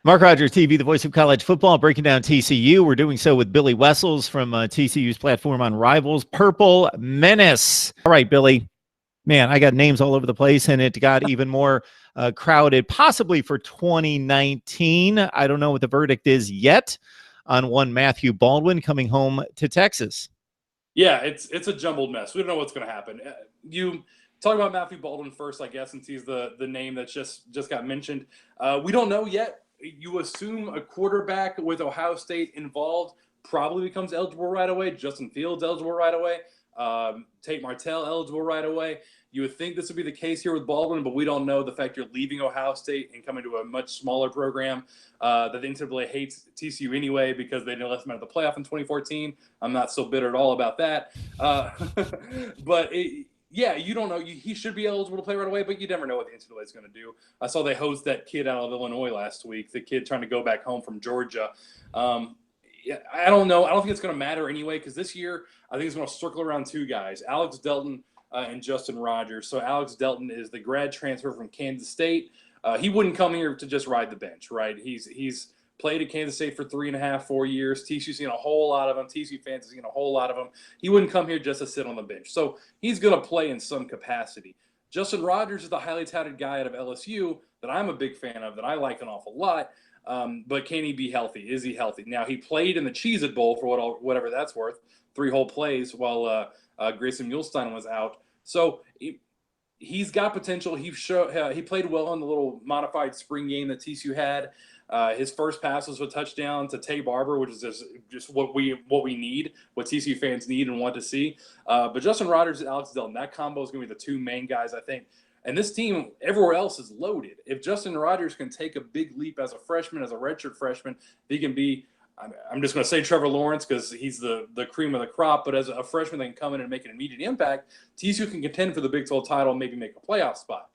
Mark Rogers TV, the voice of college football, breaking down TCU. We're doing so with Billy Wessels from TCU's platform on Rivals, Purple Menace. All right, Billy. Man, I got names all over the place, and it got even more crowded, possibly for 2019. I don't know what the verdict is yet on one Matthew Baldwin coming home to Texas. Yeah, it's a jumbled mess. We don't know what's going to happen. You talk about Matthew Baldwin first, I guess, since he's the name that's just got mentioned. We don't know yet. You assume a quarterback with Ohio State involved probably becomes eligible right away. Justin Fields eligible right away. Tate Martell eligible right away. You would think this would be the case here with Baldwin, but we don't know. The fact you're leaving Ohio State and coming to a much smaller program that the NCAA hates TCU anyway because they left them out of the playoff in 2014. I'm not so bitter at all about that. But yeah, you don't know. He should be eligible to play right away, but you never know what the NCAA is going to do. I saw they hosed that kid out of Illinois last week, the kid trying to go back home from Georgia. Yeah, I don't know. I don't think it's going to matter anyway because this year I think it's going to circle around two guys, Alex Delton and Justin Rogers. So Alex Delton is the grad transfer from Kansas State. He wouldn't come here to just ride the bench, right? He's played at Kansas State for 3.5, 4 years. TCU's seen a whole lot of him. TCU fans have seen a whole lot of him. He wouldn't come here just to sit on the bench. So he's going to play in some capacity. Justin Rogers is the highly touted guy out of LSU that I'm a big fan of, that I like an awful lot. But can he be healthy? Is he healthy? Now, he played in the Cheez-It Bowl for whatever that's worth, 3 whole plays while Grayson Muhlstein was out. So he's got potential. He played well in the little modified spring game that TCU had. His first pass was a touchdown to Tay Barber, which is just what we need, what TCU fans need and want to see. But Justin Rogers and Alex Delton, that combo is going to be the two main guys, I think. And this team, everywhere else, is loaded. If Justin Rogers can take a big leap as a freshman, as a redshirt freshman, he can be – I'm just going to say Trevor Lawrence because he's the cream of the crop. But as a freshman that can come in and make an immediate impact, TCU can contend for the Big 12 title and maybe make a playoff spot.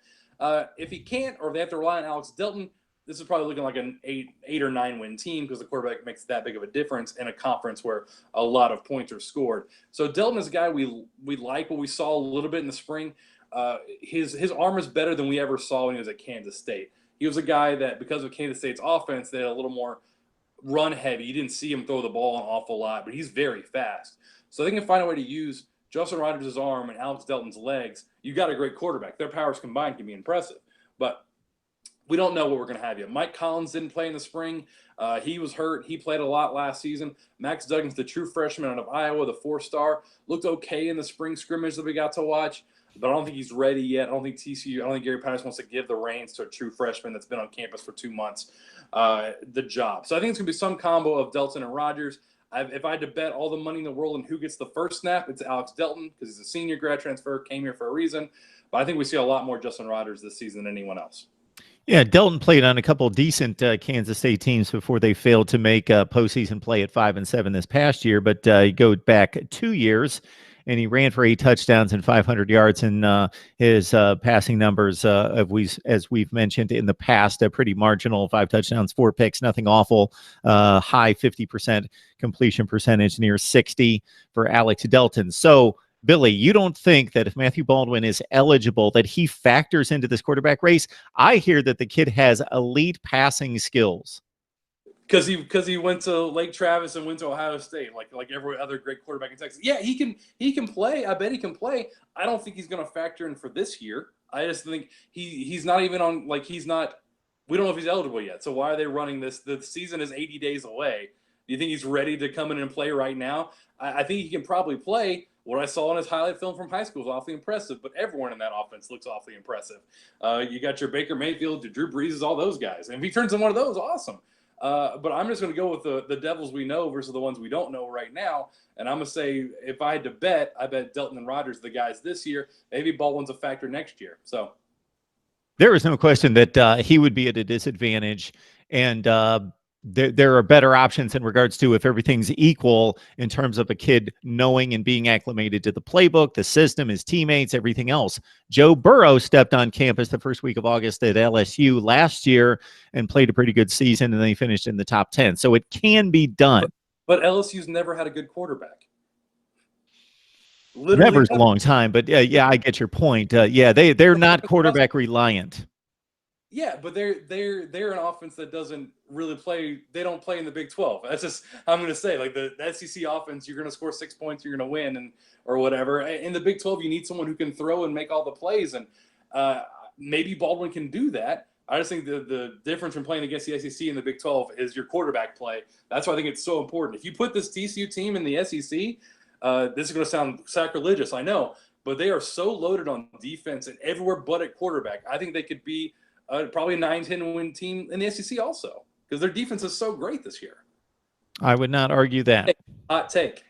If he can't, or if they have to rely on Alex Delton, this is probably looking like an 8 or 9 win team because the quarterback makes that big of a difference in a conference where a lot of points are scored. So Delton is a guy we like what we saw a little bit in the spring. His arm is better than we ever saw when he was at Kansas State. He was a guy that, because of Kansas State's offense, they had a little more run heavy. You didn't see him throw the ball an awful lot, but he's very fast. So they can find a way to use Justin Rogers' arm and Alex Delton's legs. You got a great quarterback. Their powers combined can be impressive. But we don't know what we're going to have yet. Mike Collins didn't play in the spring. He was hurt. He played a lot last season. Max Duggan's the true freshman out of Iowa, the 4-star. Looked okay in the spring scrimmage that we got to watch. But I don't think he's ready yet. I don't think Gary Patterson wants to give the reins to a true freshman that's been on campus for 2 months the job. So I think it's going to be some combo of Delton and Rogers. If I had to bet all the money in the world on who gets the first snap, it's Alex Delton because he's a senior grad transfer, came here for a reason. But I think we see a lot more Justin Rogers this season than anyone else. Yeah, Delton played on a couple of decent Kansas State teams before they failed to make postseason play at 5-7 this past year. But you go back 2 years, and he ran for 8 touchdowns and 500 yards. And his passing numbers, as we've mentioned in the past, a pretty marginal: 5 touchdowns, 4 picks, nothing awful. High 50% completion percentage, near 60 for Alex Delton. So, Billy, you don't think that if Matthew Baldwin is eligible, that he factors into this quarterback race? I hear that the kid has elite passing skills. Because he went to Lake Travis and went to Ohio State, like every other great quarterback in Texas. Yeah, he can play. I bet he can play. I don't think he's going to factor in for this year. I just think he's not even on. He's not. We don't know if he's eligible yet. So why are they running this? The season is 80 days away. Do you think he's ready to come in and play right now? I think he can probably play. What I saw in his highlight film from high school was awfully impressive, but everyone in that offense looks awfully impressive. You got your Baker Mayfield, your Drew Brees, all those guys. And if he turns in one of those, awesome. But I'm just going to go with the Devils we know versus the ones we don't know right now. And I'm going to say, if I had to bet, I bet Delton and Rogers are the guys this year. Maybe Baldwin's a factor next year. So there is no question that he would be at a disadvantage. And there are better options in regards to if everything's equal in terms of a kid knowing and being acclimated to the playbook, the system, his teammates, everything else. Joe Burrow stepped on campus the first week of August at LSU last year and played a pretty good season, and then he finished in the top 10. So it can be done. But LSU's never had a good quarterback. Literally never's a long time, but yeah, I get your point. They're not quarterback reliant. Yeah, but they're an offense that doesn't really play. They don't play in the Big 12. That's just I'm going to say, like the SEC offense, you're going to score 6 points, you're going to win, and or whatever. In the Big 12, you need someone who can throw and make all the plays, and maybe Baldwin can do that. I just think the difference from playing against the SEC and the Big 12 is your quarterback play. That's why I think it's so important. If you put this TCU team in the SEC, this is going to sound sacrilegious, I know, but they are so loaded on defense and everywhere but at quarterback. I think they could be probably a 9-10 win team in the SEC also because their defense is so great this year. I would not argue that. Hot take.